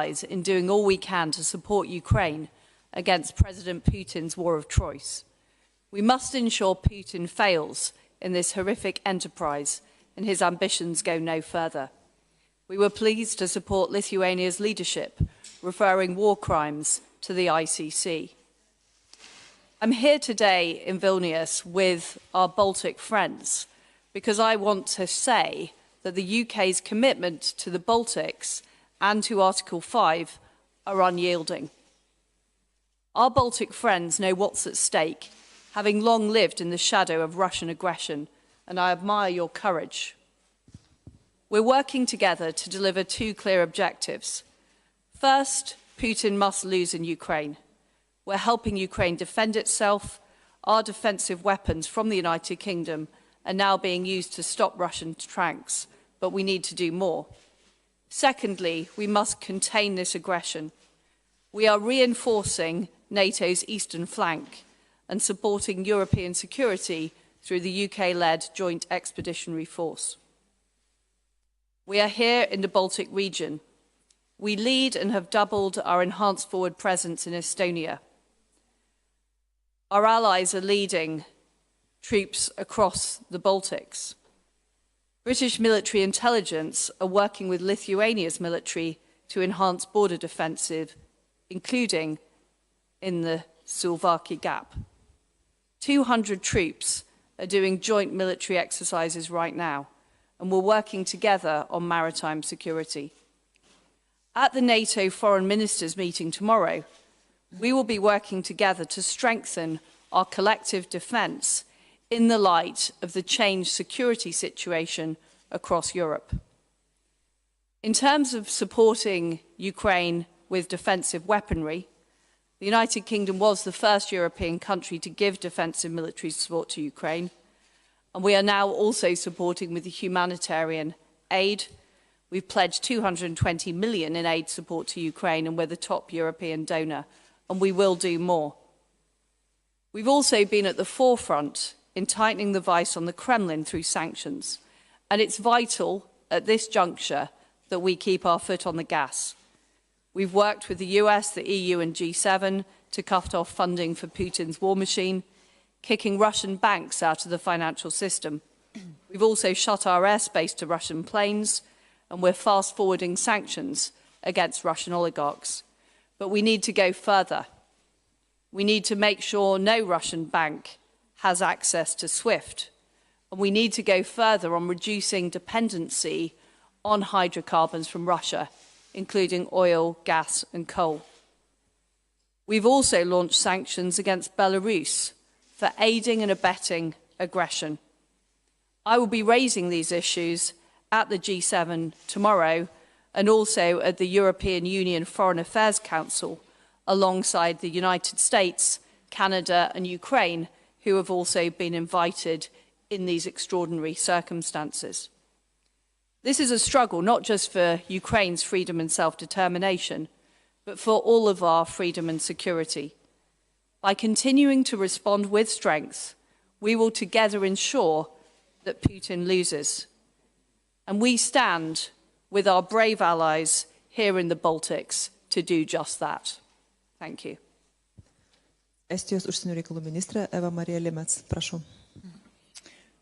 in doing all we can to support Ukraine against President Putin's war of choice. We must ensure Putin fails in this horrific enterprise and his ambitions go no further. We were pleased to support Lithuania's leadership, referring war crimes to the ICC. I'm here today in Vilnius with our Baltic friends because I want to say that the UK's commitment to the Baltics and to Article 5 are unyielding. Our Baltic friends know what's at stake, having long lived in the shadow of Russian aggression, and I admire your courage. We're working together to deliver two clear objectives. First, Putin must lose in Ukraine. We're helping Ukraine defend itself. Our defensive weapons from the United Kingdom are now being used to stop Russian tanks, but we need to do more. Secondly, we must contain this aggression. We are reinforcing NATO's eastern flank and supporting European security through the UK-led Joint Expeditionary Force. We are here in the Baltic region. We lead and have doubled our enhanced forward presence in Estonia. Our allies are leading troops across the Baltics. British military intelligence are working with Lithuania's military to enhance border defensive, including in the Sulvaki Gap. 200 troops are doing joint military exercises right now, and we're working together on maritime security. At the NATO Foreign Ministers meeting tomorrow, we will be working together to strengthen our collective defence in the light of the changed security situation across Europe. In terms of supporting Ukraine with defensive weaponry, the United Kingdom was the first European country to give defensive military support to Ukraine, and we are now also supporting with the humanitarian aid. We've pledged 220 million in aid support to Ukraine, and we're the top European donor, and we will do more. We've also been at the forefront in tightening the vice on the Kremlin through sanctions, and it's vital at this juncture that we keep our foot on the gas. We've worked with the US, the EU and G7 to cut off funding for Putin's war machine, kicking Russian banks out of the financial system. We've also shut our airspace to Russian planes, and we're fast-forwarding sanctions against Russian oligarchs. But we need to go further. We need to make sure no Russian bank has access to SWIFT, and we need to go further on reducing dependency on hydrocarbons from Russia, including oil, gas and coal. We've also launched sanctions against Belarus for aiding and abetting aggression. I will be raising these issues at the G7 tomorrow and also at the European Union Foreign Affairs Council alongside the United States, Canada and Ukraine, who have also been invited in these extraordinary circumstances. This is a struggle not just for Ukraine's freedom and self-determination, but for all of our freedom and security. By continuing to respond with strength, we will together ensure that Putin loses. And we stand with our brave allies here in the Baltics to do just that. Thank you. Estijos užsienio reikalų ministrė Eva Marija Limets, prašau.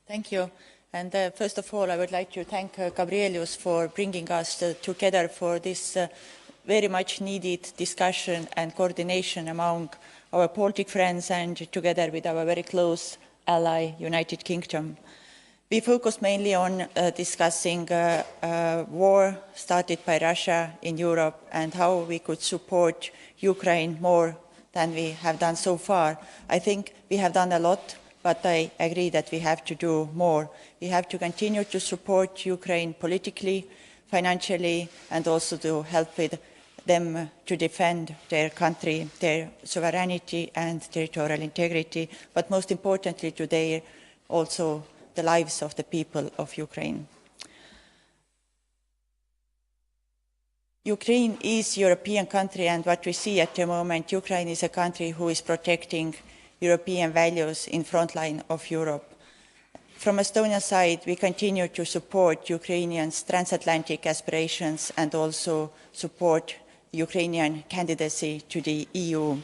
Thank you. And first of all, I would like to thank Gabrielius for bringing us together for this very much needed discussion and coordination among our Baltic friends and together with our very close ally, United Kingdom. We focused mainly on discussing war started by Russia in Europe and how we could support Ukraine more than we have done so far. I think we have done a lot, but I agree that we have to do more. We have to continue to support Ukraine politically, financially, and also to help with them to defend their country, their sovereignty and territorial integrity, but most importantly today also the lives of the people of Ukraine. Ukraine is a European country, and what we see at the moment, Ukraine is a country who is protecting European values in front line of Europe. From Estonian side, we continue to support Ukrainians' transatlantic aspirations and also support Ukrainian candidacy to the EU.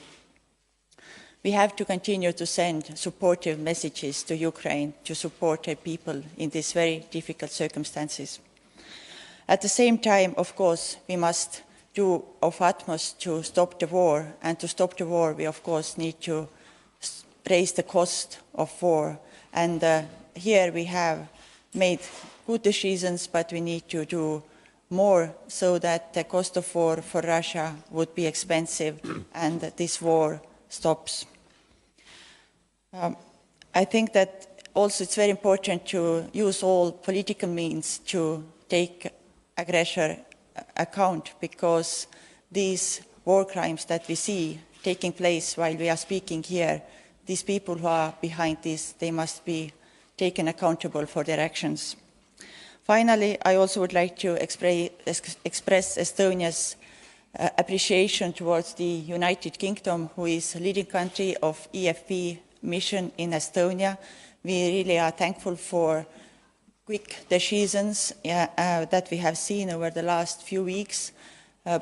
We have to continue to send supportive messages to Ukraine to support her people in these very difficult circumstances. At the same time, of course, we must do our utmost to stop the war, and to stop the war, we of course need to raise the cost of war. And here we have made good decisions, but we need to do more so that the cost of war for Russia would be expensive and this war stops. I think that also it's very important to use all political means to take aggressor account, because these war crimes that we see taking place while we are speaking here, these people who are behind this, they must be taken accountable for their actions. Finally, I also would like to express Estonia's appreciation towards the United Kingdom, who is a leading country of EFP mission in Estonia. We really are thankful for quick decisions that we have seen over the last few weeks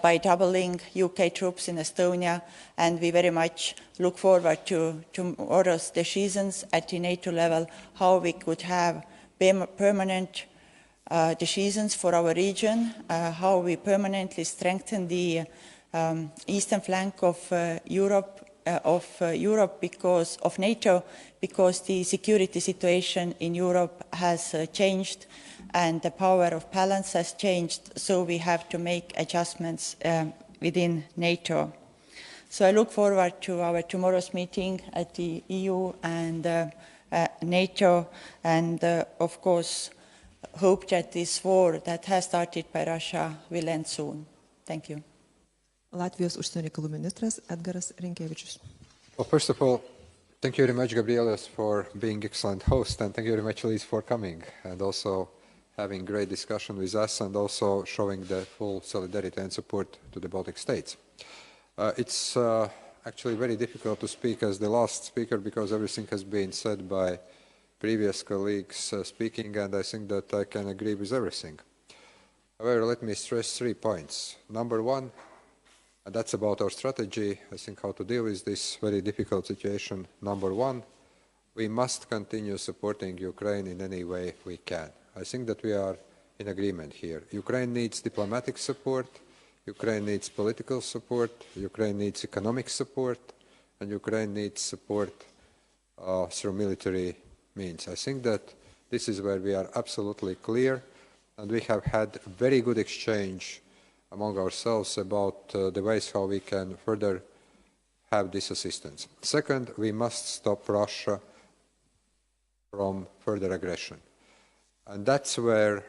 by doubling UK troops in Estonia, and we very much look forward to tomorrow's decisions at the NATO level, how we could have permanent decisions for our region, how we permanently strengthen the eastern flank of Europe because of NATO, because the security situation in Europe has changed and the power of balance has changed, so we have to make adjustments within NATO. So I look forward to our tomorrow's meeting at the EU and NATO, and of course hope that this war that has started by Russia will end soon. Thank you. Latvijos užsienio reikalų ministras Edgaras Rinkevičius. Well, first of all, thank you very much, Gabrielas, for being excellent host, and thank you very much, Liz, for coming, and also having great discussion with us, and also showing the full solidarity and support to the Baltic states. It's actually very difficult to speak as the last speaker, because everything has been said by previous colleagues speaking, and I think that I can agree with everything. However, let me stress 3 points. Number one, and that's about our strategy, I think, how to deal with this very difficult situation. Number one, we must continue supporting Ukraine in any way we can. I think that we are in agreement here. Ukraine needs diplomatic support, Ukraine needs political support, Ukraine needs economic support, and Ukraine needs support through military means. I think that this is where we are absolutely clear, and we have had a very good exchange among ourselves about the ways how we can further have this assistance. Second, we must stop Russia from further aggression. And that's where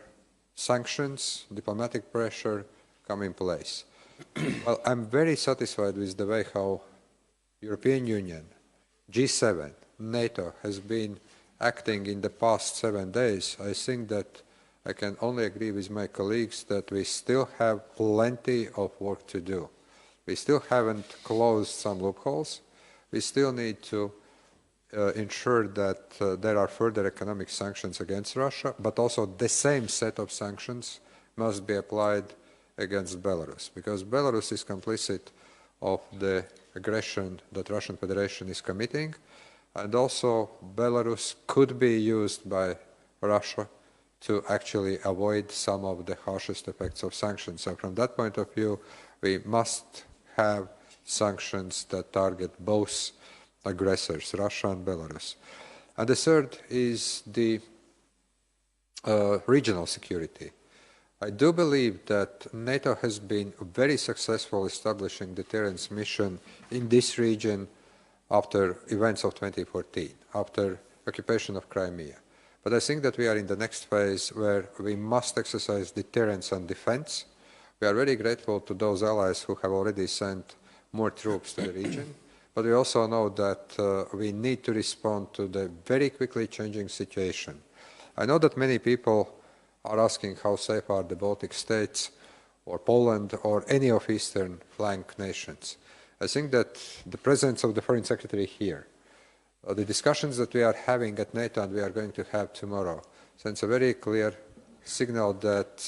sanctions, diplomatic pressure come in place. Well, I'm very satisfied with the way how European Union, G7, NATO has been acting in the past 7 days. I think that I can only agree with my colleagues that we still have plenty of work to do. We still haven't closed some loopholes. We still need to ensure that there are further economic sanctions against Russia, but also the same set of sanctions must be applied against Belarus, because Belarus is complicit of the aggression that Russian Federation is committing, and also Belarus could be used by Russia to actually avoid some of the harshest effects of sanctions. So from that point of view, we must have sanctions that target both aggressors, Russia and Belarus. And the third is the regional security. I do believe that NATO has been very successful establishing deterrence mission in this region after events of 2014, after occupation of Crimea. But I think that we are in the next phase where we must exercise deterrence and defense. We are very grateful to those allies who have already sent more troops to the region, but we also know that we need to respond to the very quickly changing situation. I know that many people are asking how safe are the Baltic states or Poland or any of eastern flank nations. I think that the presence of the Foreign Secretary here, the discussions that we are having at NATO and we are going to have tomorrow, sends a very clear signal that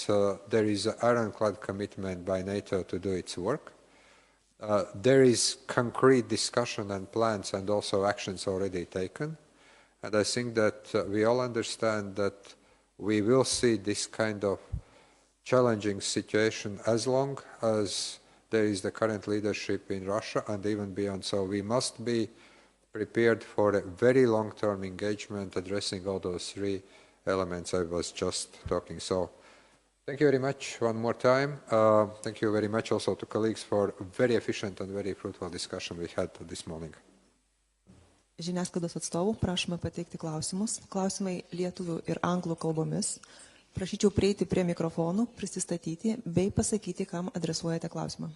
there is an ironclad commitment by NATO to do its work. There is concrete discussion and plans and also actions already taken. And I think that we all understand that we will see this kind of challenging situation as long as there is the current leadership in Russia and even beyond. So we must be prepared for a very long-term engagement addressing all those three elements I was just talking. So thank you very much one more time. Thank you very much also to colleagues for a very efficient and very fruitful discussion we had this morning. Žiniasklaidos atstovų prašome pateikti klausimus. Klausimai lietuvių ir anglų kalbomis. Prašyčiau prieiti prie mikrofonų, prisistatyti bei pasakyti, kam adresuojate klausimą.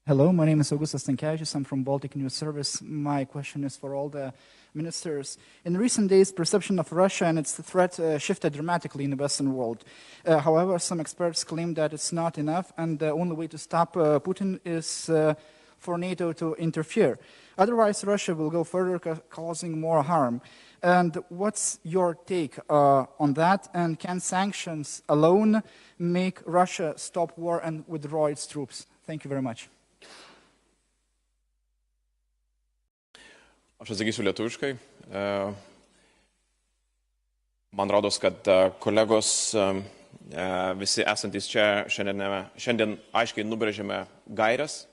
Hello, my name is Augustas Stankevičius. I'm from Baltic News Service. My question is for all the ministers. In recent days, perception of Russia and its threat shifted dramatically in the Western world. However, some experts claim that it's not enough, and the only way to stop Putin is for NATO to interfere. Otherwise, Russia will go further, causing more harm. And what's your take on that? And can sanctions alone make Russia stop war and withdraw its troops? Thank you very much. Aš atsakysiu lietuviškai. Man rodos, kad kolegos visi esantys čia šiandien aiškiai nubrėžėme gairias,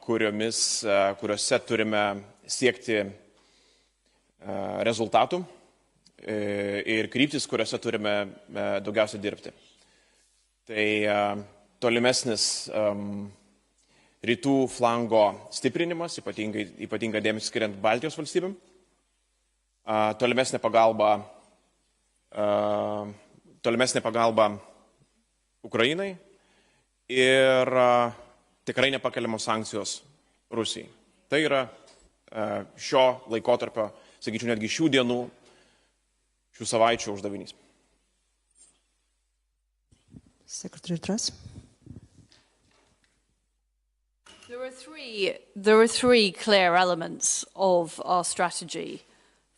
kuriuose turime siekti rezultatų ir kryptis, kuriuose turime daugiausia dirbti. Tai tolimesnis rytų flango stiprinimas, ypatinga dėmesį skiriant Baltijos valstybėm, tolimesnė pagalba Ukrainai ir tikrai nepakeliamos sankcijos Rusijai. Tai yra šio laikotarpio, sakyčiau, netgi šių dienų, šių savaičių uždavinys. Secretary Truss. There are three clear elements of our strategy.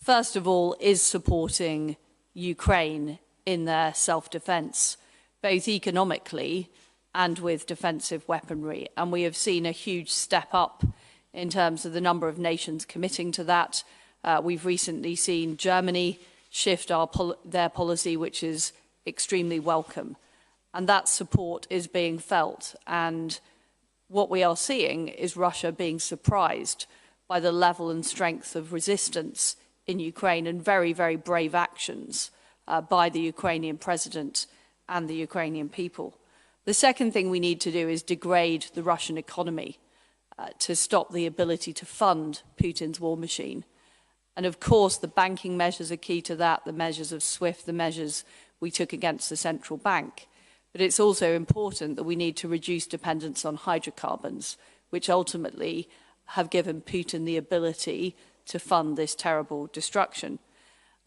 First of all is supporting Ukraine in their self-defense, both economically and with defensive weaponry. And we have seen a huge step up in terms of the number of nations committing to that. We've recently seen Germany shift their policy, which is extremely welcome. And that support is being felt. And what we are seeing is Russia being surprised by the level and strength of resistance in Ukraine and very, very brave actions by the Ukrainian president and the Ukrainian people. The second thing we need to do is degrade the Russian economy to stop the ability to fund Putin's war machine. And of course, the banking measures are key to that, the measures of SWIFT, the measures we took against the central bank. But it's also important that we need to reduce dependence on hydrocarbons, which ultimately have given Putin the ability to fund this terrible destruction.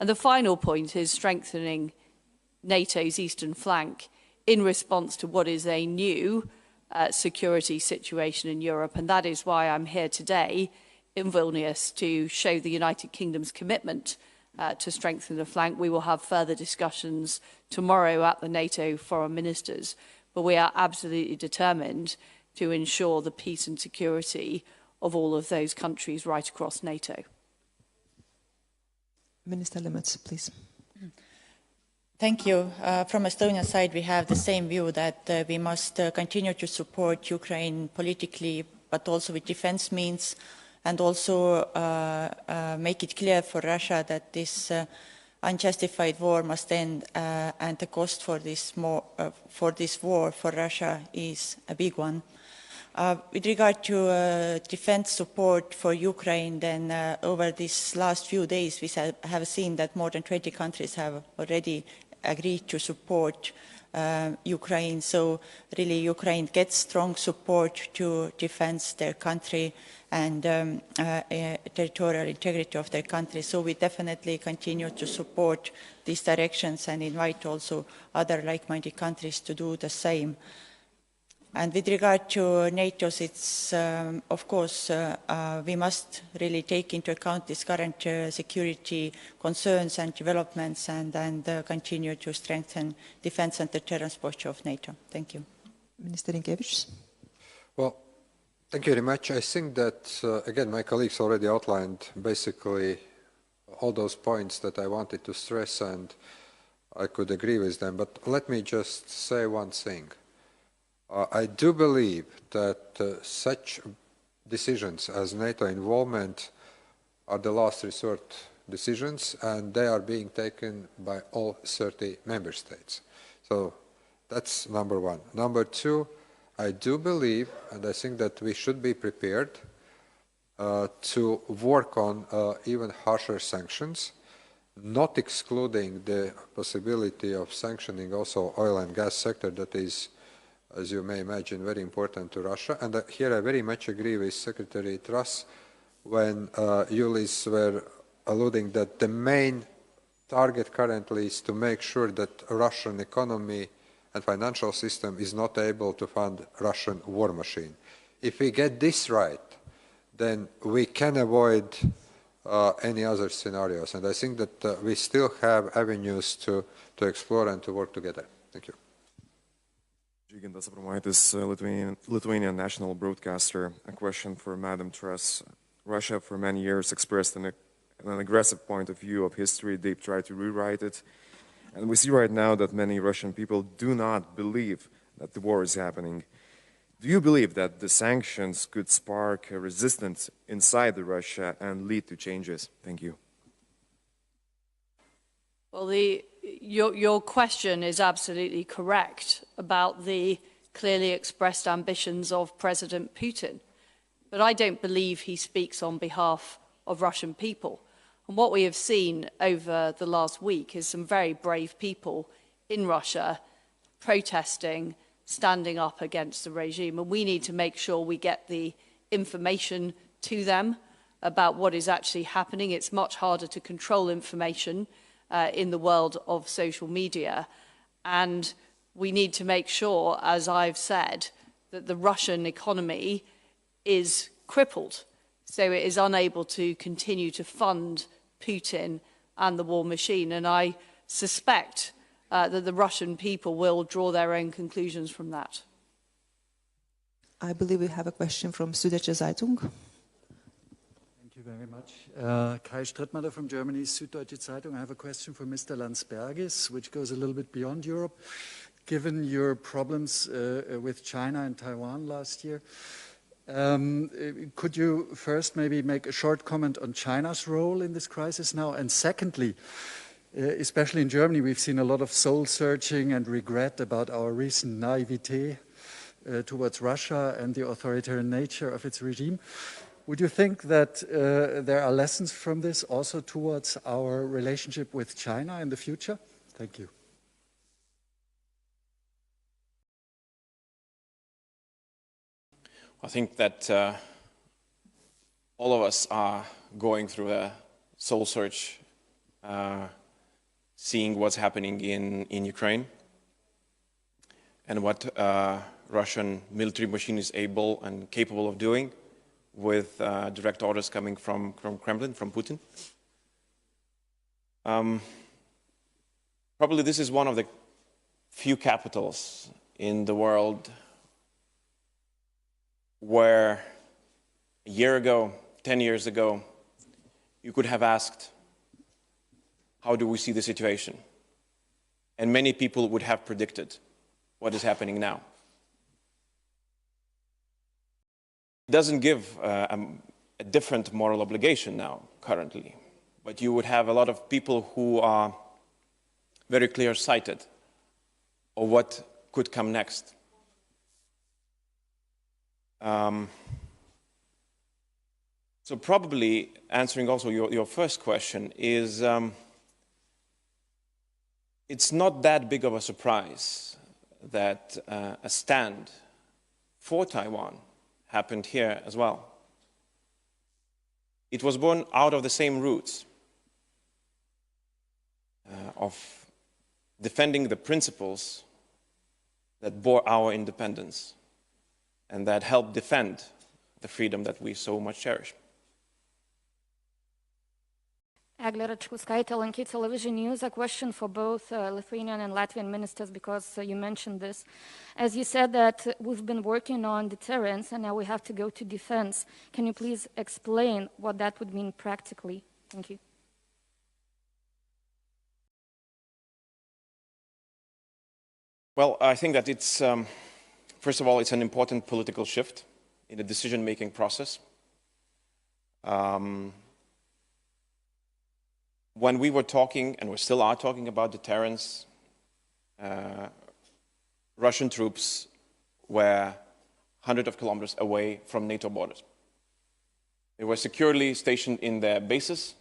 And the final point is strengthening NATO's eastern flank in response to what is a new security situation in Europe. And that is why I'm here today in Vilnius to show the United Kingdom's commitment to strengthen the flank. We will have further discussions tomorrow at the NATO foreign ministers, but we are absolutely determined to ensure the peace and security of all of those countries right across NATO. Minister Lemets, please. Thank you. From Estonian side, we have the same view that we must continue to support Ukraine politically, but also with defense means, and also make it clear for Russia that this unjustified war must end, and the cost for this war for Russia is a big one. With regard to defense support for Ukraine, then over these last few days we have seen that more than 20 countries have already agreed to support Ukraine. So really Ukraine gets strong support to defend their country and territorial integrity of their country. So we definitely continue to support these directions and invite also other like-minded countries to do the same. And with regard to NATO, it's of course we must really take into account these current security concerns and developments and continue to strengthen defense and deterrence posture of NATO. Thank you. Minister Rinkevičius. Well, thank you very much. I think that, again, my colleagues already outlined basically all those points that I wanted to stress, and I could agree with them. But let me just say one thing. I do believe that such decisions as NATO involvement are the last resort decisions, and they are being taken by all 30 member states. So that's number one. Number two, I do believe, and I think that we should be prepared to work on even harsher sanctions, not excluding the possibility of sanctioning also oil and gas sector that is, as you may imagine, very important to Russia. And here I very much agree with Secretary Truss when you, Liz, were alluding that the main target currently is to make sure that Russian economy and financial system is not able to fund Russian war machine. If we get this right, then we can avoid any other scenarios. And I think that we still have avenues to explore and to work together. Thank you. Lithuanian national broadcaster. A question for Madam Truss. Russia for many years expressed an aggressive point of view of history. They've tried to rewrite it. And we see right now that many Russian people do not believe that the war is happening. Do you believe that the sanctions could spark a resistance inside Russia and lead to changes? Thank you. Well, your question is absolutely correct about the clearly expressed ambitions of President Putin. But I don't believe he speaks on behalf of Russian people. And what we have seen over the last week is some very brave people in Russia protesting, standing up against the regime. And we need to make sure we get the information to them about what is actually happening. It's much harder to control information in the world of social media. And we need to make sure, as I've said, that the Russian economy is crippled. So it is unable to continue to fund Putin and the war machine. And I suspect that the Russian people will draw their own conclusions from that. I believe we have a question from Süddeutsche Zeitung. Thank you very much. Kai Strittmatter from Germany's Süddeutsche Zeitung. I have a question for Mr. Landsbergis, which goes a little bit beyond Europe. Given your problems with China and Taiwan last year, could you first maybe make a short comment on China's role in this crisis now? And secondly, especially in Germany, we've seen a lot of soul-searching and regret about our recent naivete towards Russia and the authoritarian nature of its regime. Would you think that there are lessons from this also towards our relationship with China in the future? Thank you. I think that all of us are going through a soul search, seeing what's happening in Ukraine and what Russian military machine is able and capable of doing with direct orders coming from Kremlin, from Putin. Probably this is one of the few capitals in the world where a year ago, 10 years ago, you could have asked, how do we see the situation? And many people would have predicted what is happening now. It doesn't give a different moral obligation now, currently, but you would have a lot of people who are very clear-sighted of what could come next. So probably answering also your first question is, it's not that big of a surprise that a stand for Taiwan happened here as well. It was born out of the same roots of defending the principles that bore our independence and that helped defend the freedom that we so much cherish. LNK Television News. A question for both Lithuanian and Latvian ministers, because you mentioned this. As you said that we've been working on deterrence and now we have to go to defense. Can you please explain what that would mean practically? Thank you. Well, I think that it's, first of all, it's an important political shift in the decision-making process. When we were talking, and we still are talking about deterrence, Russian troops were hundreds of kilometers away from NATO borders. They were securely stationed in their bases,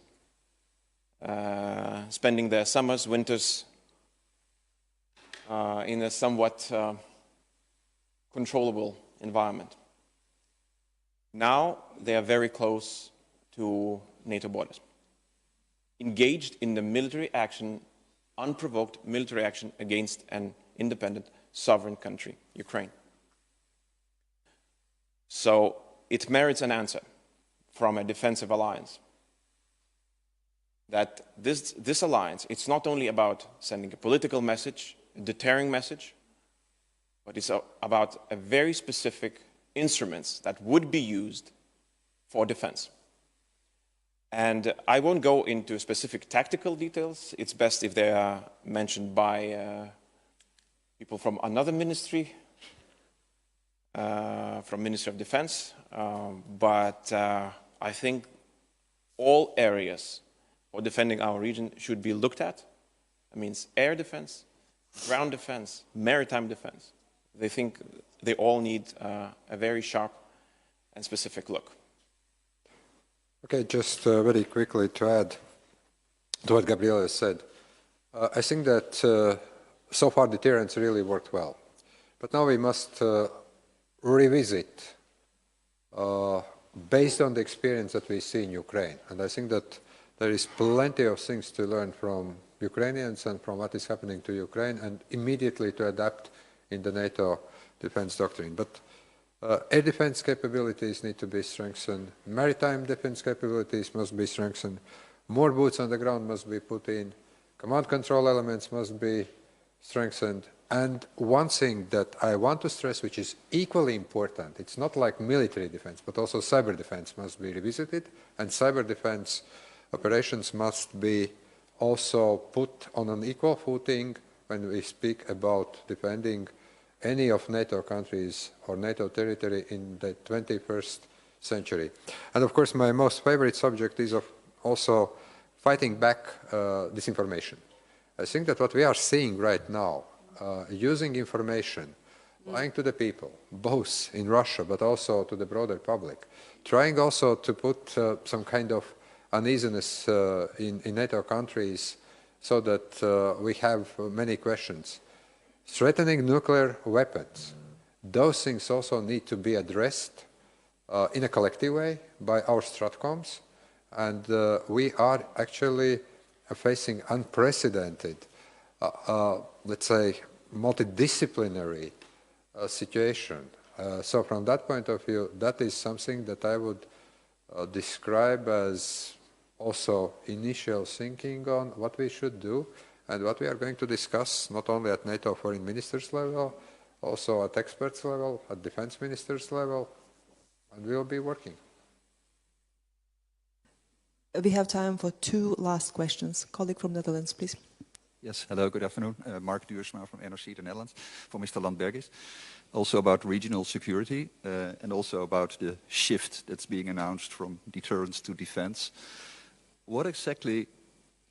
spending their summers, winters in a somewhat controllable environment. Now they are very close to NATO borders, engaged in the military action, unprovoked military action against an independent sovereign country, Ukraine. So it merits an answer from a defensive alliance. That this alliance, it's not only about sending a political message, a deterring message, but it's about a very specific instruments that would be used for defense. And I won't go into specific tactical details. It's best if they are mentioned by people from another ministry, from Ministry of Defense. But I think all areas for defending our region should be looked at. That means air defense, ground defense, maritime defense. They think they all need a very sharp and specific look. Okay, just very quickly to add to what Gabriela said. I think that so far deterrence really worked well. But now we must revisit based on the experience that we see in Ukraine. And I think that there is plenty of things to learn from Ukrainians and from what is happening to Ukraine, and immediately to adapt in the NATO defense doctrine. But air defense capabilities need to be strengthened. Maritime defense capabilities must be strengthened. More boots on the ground must be put in. Command control elements must be strengthened. And one thing that I want to stress, which is equally important, it's not like military defense, but also cyber defense must be revisited, and cyber defense operations must be also put on an equal footing when we speak about defending any of NATO countries or NATO territory in the 21st century. And of course, my most favorite subject is also fighting back disinformation. I think that what we are seeing right now, using information, lying to the people, both in Russia but also to the broader public, trying also to put some kind of uneasiness in NATO countries so that we have many questions. Threatening nuclear weapons, those things also need to be addressed in a collective way by our stratcoms, and we are actually facing unprecedented, let's say, multidisciplinary situation. So from that point of view, that is something that I would describe as also initial thinking on what we should do and what we are going to discuss, not only at NATO foreign ministers level, also at experts level, at defense ministers level, and we will be working. We have time for two last questions. Colleague from Netherlands, please. Yes, hello, good afternoon. Mark Duursma from NRC the Netherlands, for Mr. Landbergis. Also about regional security and also about the shift that's being announced from deterrence to defense. What exactly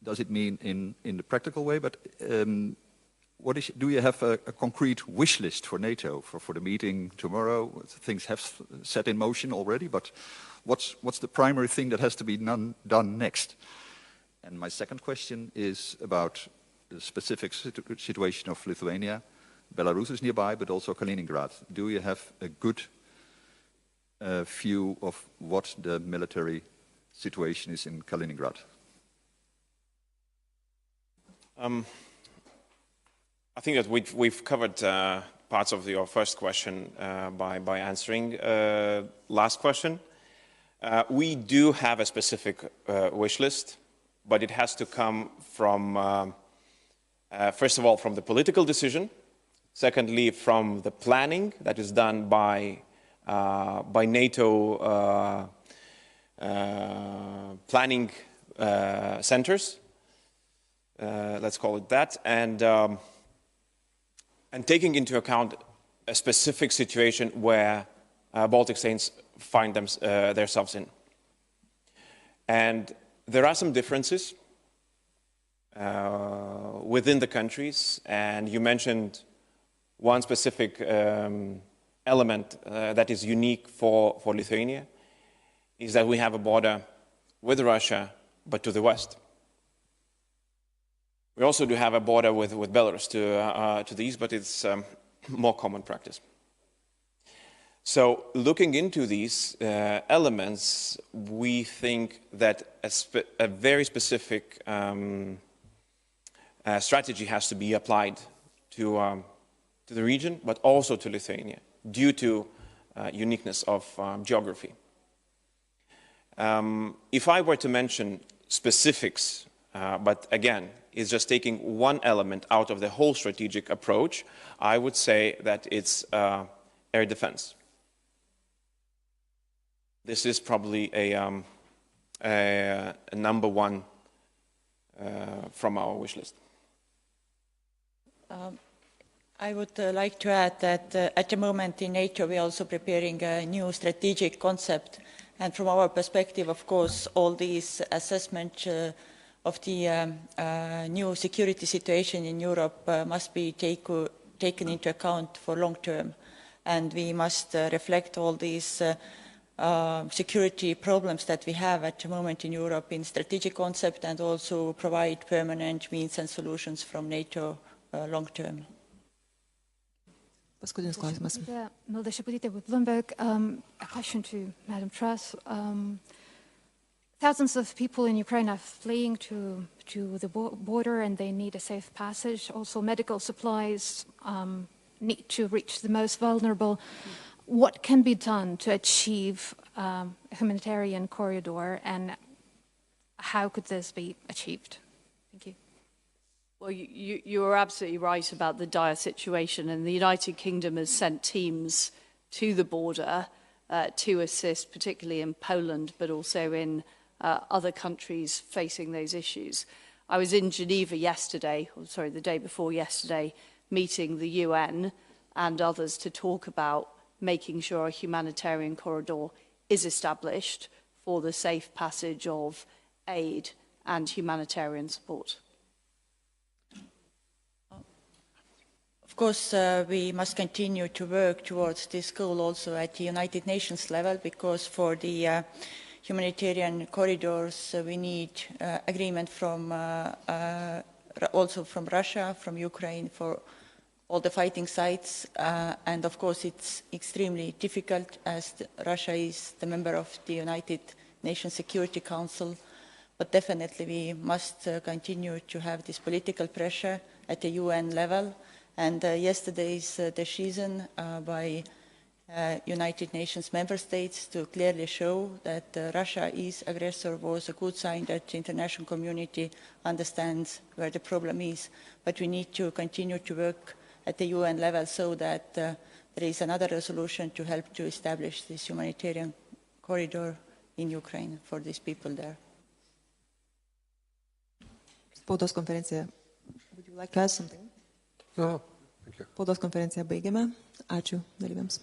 does it mean in the practical way? But do you have a concrete wish list for NATO for the meeting tomorrow? Things have set in motion already, but what's the primary thing that has to be done next? And my second question is about the specific situation of Lithuania. Belarus is nearby, but also Kaliningrad. Do you have a good view of what the military situation is in Kaliningrad? I think that we've covered parts of your first question by answering last question. We do have a specific wish list but it has to come from, first of all, from the political decision, secondly, from the planning that is done by NATO planning centers, let's call it that, and taking into account a specific situation where Baltic states find themselves in. And there are some differences within the countries, and you mentioned one specific element that is unique for Lithuania, is that we have a border with Russia, but to the west. We also do have a border with Belarus to the east, but it's more common practice. So looking into these elements, we think that a very specific strategy has to be applied to the region, but also to Lithuania, due to uniqueness of geography. If I were to mention specifics, but again, it's just taking one element out of the whole strategic approach, I would say that it's air defense. This is probably a number one from our wish list. I would like to add that at the moment in NATO we are also preparing a new strategic concept, and from our perspective, of course, all these assessments of the new security situation in Europe must be taken into account for long term, and we must reflect all these security problems that we have at the moment in Europe in strategic concept, and also provide permanent means and solutions from NATO long term. Paskutinis klausimas. Milda Šeputytė with Bloomberg. A question to Madam Truss. Thousands of people in Ukraine are fleeing to the border, and they need a safe passage. Also, medical supplies need to reach the most vulnerable. What can be done to achieve a humanitarian corridor, and how could this be achieved? Thank you. Well, you are absolutely right about the dire situation, and the United Kingdom has sent teams to the border to assist, particularly in Poland, but also in other countries facing those issues. I was in Geneva yesterday, or sorry, the day before yesterday, meeting the UN and others to talk about making sure a humanitarian corridor is established for the safe passage of aid and humanitarian support. Of course, we must continue to work towards this goal also at the United Nations level, because for the humanitarian corridors we need agreement from also from Russia, from Ukraine, for all the fighting sites, and of course it's extremely difficult as Russia is the member of the United Nations Security Council, but definitely we must continue to have this political pressure at the UN level. And yesterday's decision by United Nations member states to clearly show that Russia is aggressor was a good sign that the international community understands where the problem is. But we need to continue to work at the UN level so that there is another resolution to help to establish this humanitarian corridor in Ukraine for these people there. Spaudos konferencija. Would you like to add something? No, thank you. Spaudos konferenciją baigiame. Ačiū dalyviams.